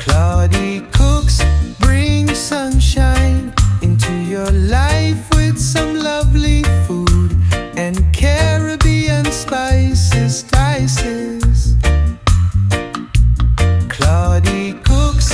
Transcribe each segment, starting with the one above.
Claudie cooks, bring sunshine into your life with some lovely food and Caribbean spices, spices. Claudie cooks.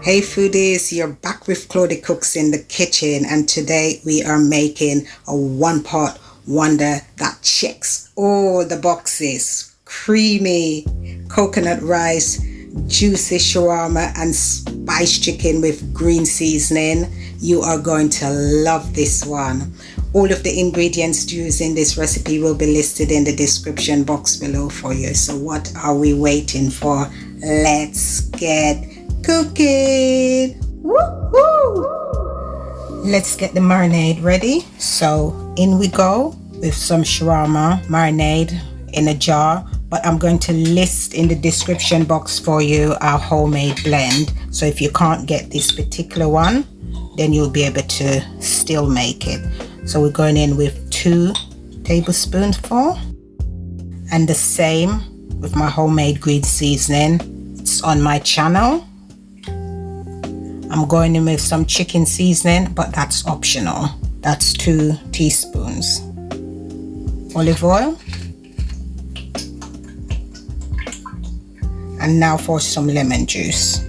Hey foodies, you're back with Claudie Cooks in the kitchen, and today we are making a one-pot wonder that checks all the boxes. Creamy coconut rice, juicy shawarma and spiced chicken with green seasoning. You are going to love this one. All of the ingredients used in this recipe will be listed in the description box below for you. So what are we waiting for? Let's get cooking. Woo-hoo! Let's get the marinade ready. So in we go with some shawarma marinade in a jar, but I'm going to list in the description box for you our homemade blend. So if you can't get this particular one, then you'll be able to still make it. So we're going in with 2 tablespoonfuls, and the same with my homemade green seasoning. It's on my channel. I'm going in with some chicken seasoning, but that's optional. That's 2 teaspoons. Olive oil. And now for some lemon juice.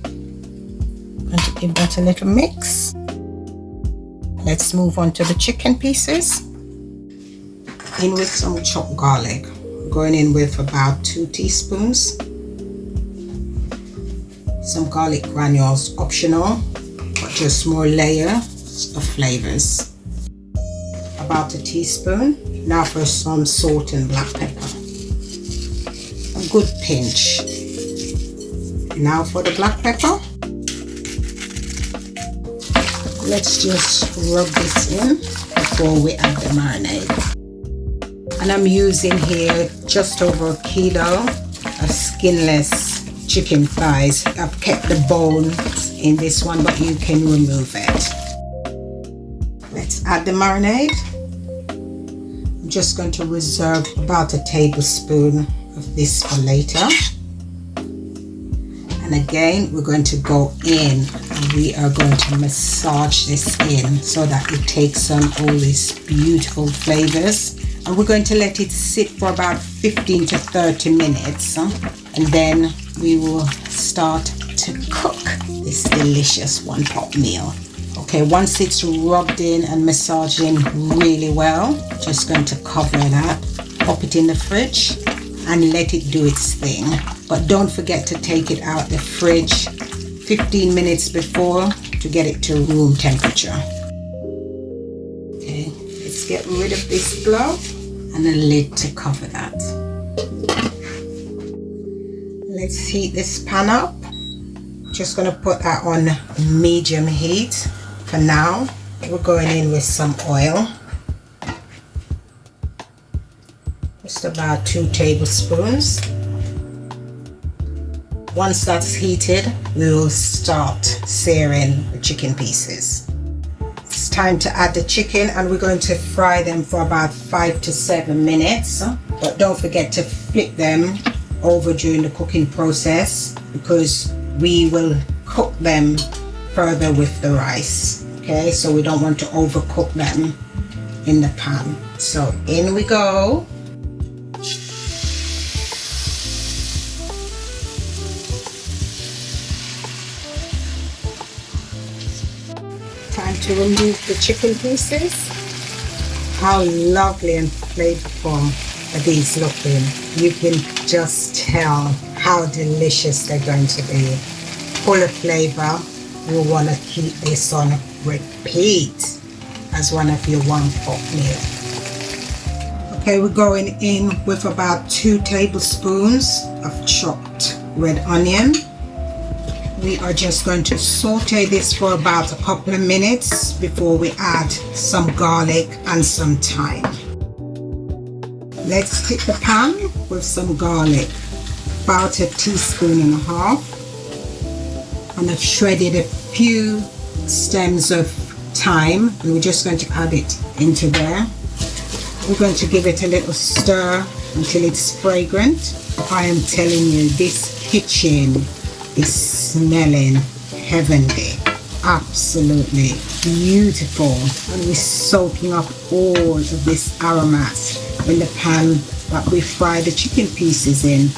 I'm going to give that a little mix. Let's move on to the chicken pieces. In with some chopped garlic. Going in with about 2 teaspoons. Some garlic granules, optional, but just more layers of flavors. About 1 teaspoon. Now for some salt and black pepper. A good pinch. Now for the black pepper. Let's just rub this in before we add the marinade. And I'm using here just over 1 kilo of skinless chicken thighs. I've kept the bones in this one, but you can remove it. Let's add the marinade. I'm just going to reserve about 1 tablespoon of this for later. And again, we're going to go in and we are going to massage this in so that it takes on all these beautiful flavors. And we're going to let it sit for about 15 to 30 minutes. And then we will start to cook this delicious one-pot meal. Okay, once it's rubbed in and massaged in really well, just going to cover that, pop it in the fridge and let it do its thing. But don't forget to take it out the fridge 15 minutes before to get it to room temperature. Okay, let's get rid of this glove and a lid to cover that. Let's heat this pan up. Just gonna put that on medium heat for now. We're going in with some oil. Just about 2 tablespoons. Once that's heated, we will start searing the chicken pieces. It's time to add the chicken, and we're going to fry them for about 5 to 7 minutes. But don't forget to flip them over during the cooking process, because we will cook them further with the rice. Okay, so we don't want to overcook them in the pan. So in we go. Time to remove the chicken pieces. How lovely and flavorful are these looking. You can just tell how delicious they're going to be. Full of flavor. You'll want to keep this on repeat as one of your one-pot meals. Okay, we're going in with about 2 tablespoons of chopped red onion. We are just going to saute this for about a couple of minutes before we add some garlic and some thyme. Let's tip the pan with some garlic, about 1.5 teaspoons. And I've shredded a few stems of thyme, and we're just going to add it into there. We're going to give it a little stir until it's fragrant. I am telling you, this kitchen is smelling heavenly. Absolutely beautiful. And we're soaking up all of this aromas in the pan that we fry the chicken pieces in,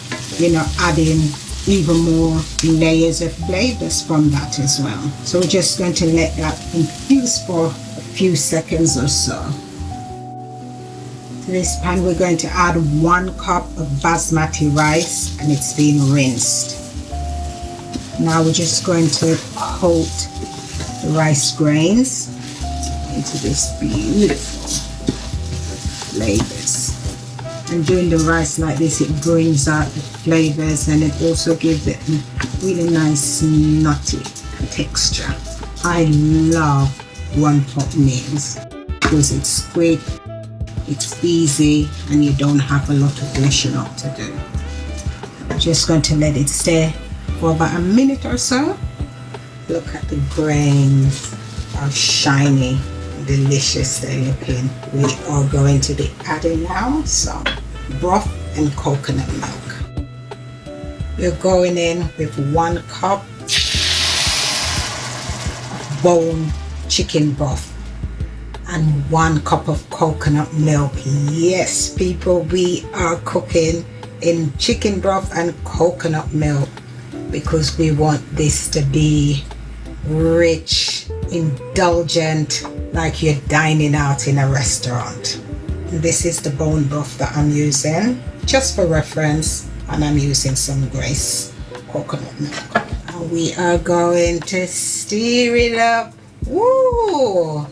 adding even more layers of flavors from that as well. So we're just going to let that infuse for a few seconds or so. To this pan we're going to add 1 cup of basmati rice, and it's been rinsed. Now we're just going to coat the rice grains into this beautiful flavors. And doing the rice like this, it brings out the flavors, and it also gives it a really nice nutty texture. I love one-pot meals because it's quick, it's easy, and you don't have a lot of mashing up to do. I'm just going to let it stay for about a minute or so. Look at the grains, how shiny and delicious they're looking. We are going to be adding now some broth and coconut milk. We're going in with 1 cup of bone chicken broth and 1 cup of coconut milk. Yes, people, we are cooking in chicken broth and coconut milk because we want this to be rich, indulgent, like you're dining out in a restaurant. This is the bone broth that I'm using, just for reference, and I'm using some Grace coconut milk. And we are going to stir it up. Woo!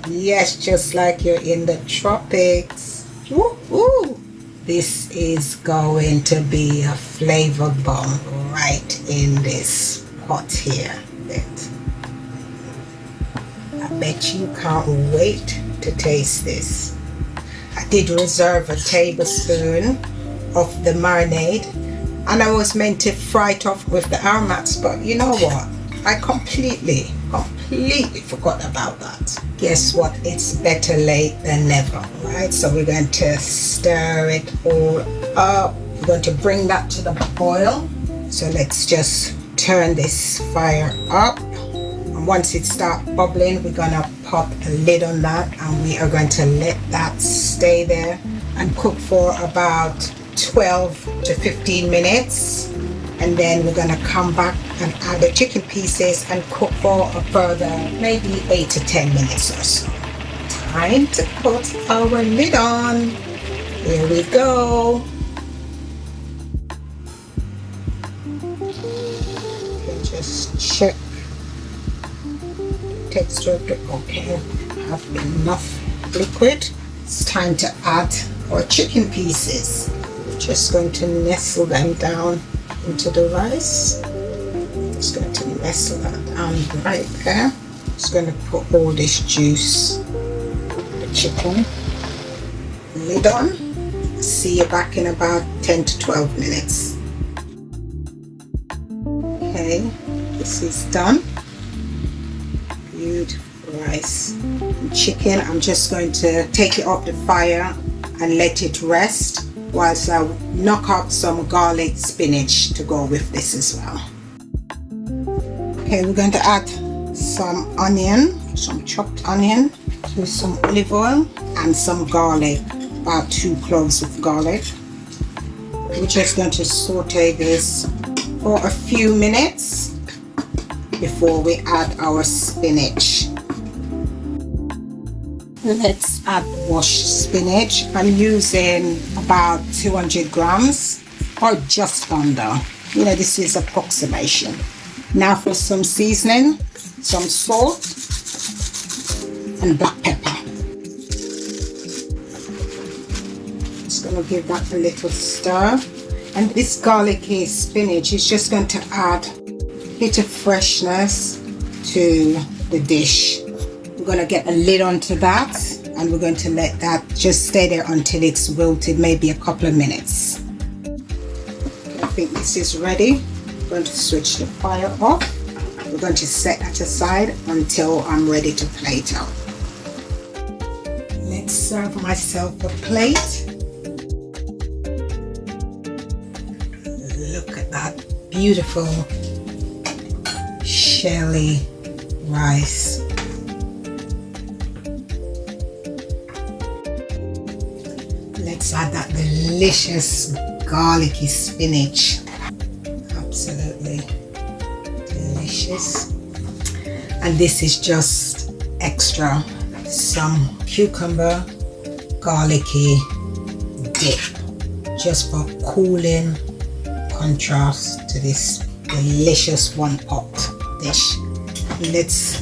Yes, just like you're in the tropics. Woo! Woo! This is going to be a flavor bomb right in this pot here. I bet you can't wait to taste this. I did reserve a tablespoon of the marinade, and I was meant to fry it off with the aromats, but you know what? I completely forgot about that. Guess what? It's better late than never, right? So we're going to stir it all up. We're going to bring that to the boil. So let's just turn this fire up. And once it starts bubbling, we're going to pop a lid on that, and we are going to let that stay there and cook for about 12 to 15 minutes. And then we're going to come back and add the chicken pieces and cook for a further maybe 8 to 10 minutes or so. Time to put our lid on. Here we go. Okay, just check texture. Okay, have enough liquid. It's time to add our chicken pieces. We're just going to nestle them down into the rice. Just going to nestle that down right there. Just going to put all this juice, the chicken, lid on. See you back in about 10 to 12 minutes. Okay, this is done. Beautiful rice and chicken. I'm just going to take it off the fire and let it rest whilst I knock out some garlic spinach to go with this as well. Okay, we're going to add some onion, some chopped onion, with some olive oil and some garlic, about 2 cloves of garlic. We're just going to saute this for a few minutes before we add our spinach. Let's add washed spinach. I'm using about 200 grams or just under. This is approximation. Now for some seasoning, some salt and black pepper. Just going to give that a little stir. And this garlicky spinach is just going to add a bit of freshness to the dish. We're going to get a lid onto that, and we're going to let that just stay there until it's wilted, maybe a couple of minutes. I think this is ready. I'm going to switch the fire off. We're going to set that aside until I'm ready to plate out. Let's serve myself a plate. that beautiful shelly rice. Let's add that delicious garlicky spinach. Absolutely delicious. And this is just extra, some cucumber garlicky dip, just for cooling contrast to this delicious one pot dish. Let's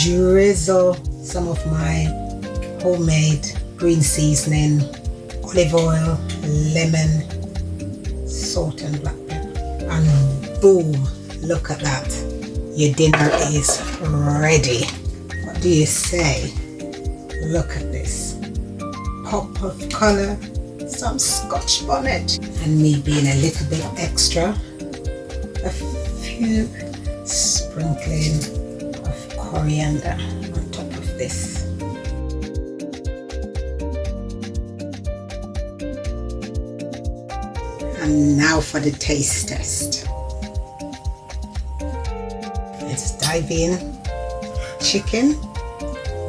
drizzle some of my homemade green seasoning, olive oil, lemon, salt and black pepper, and boom, look at that. Your dinner is ready. What do you say? Look at this. Pop of colour, some scotch bonnet, and me being a little bit extra, a few sprinkling of coriander on top of this. And now for the taste test. Let's dive in. Chicken,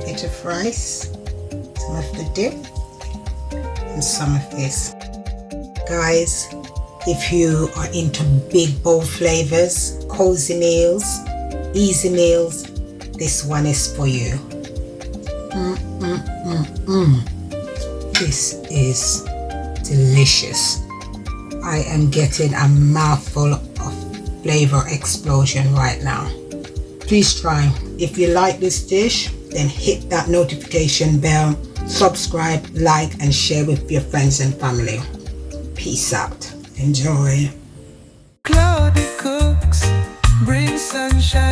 bit of rice, some of the dip, and some of this. Guys, if you are into big bold flavors, cozy meals, easy meals, this one is for you. This is delicious. I am getting a mouthful of flavor explosion right now. Please try. If you like this dish, then hit that notification bell, subscribe, like, and share with your friends and family. Peace out. Enjoy. Claudia cooks, bring sunshine.